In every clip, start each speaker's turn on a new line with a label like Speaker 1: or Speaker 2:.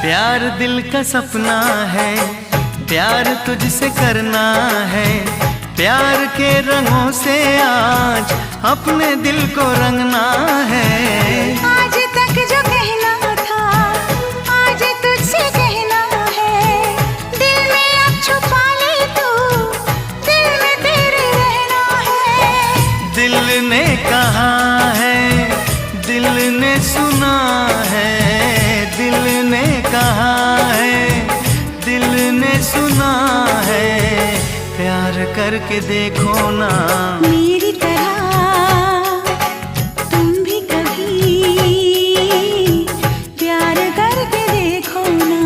Speaker 1: प्यार दिल का सपना है, प्यार तुझसे करना है। प्यार के रंगों से आज अपने दिल को रंगना है।
Speaker 2: आज तक जो कहना था आज तुझसे कहना है। दिल में अब छुपा ले तू, दिल में तेरे रहना है।
Speaker 1: दिल ने कहा है, दिल ने सुना है। दिल ने कहा है, दिल ने सुना है। प्यार करके देखो ना
Speaker 2: मेरी तरह तुम भी कभी प्यार करके देखो ना।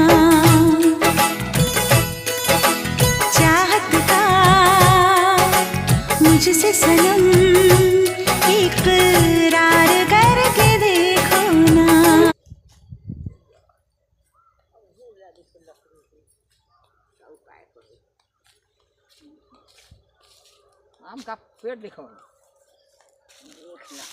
Speaker 2: चाहत का मुझसे सनम इकरार करके देखो ना।
Speaker 3: आम का पेड़ देखो, देख ला।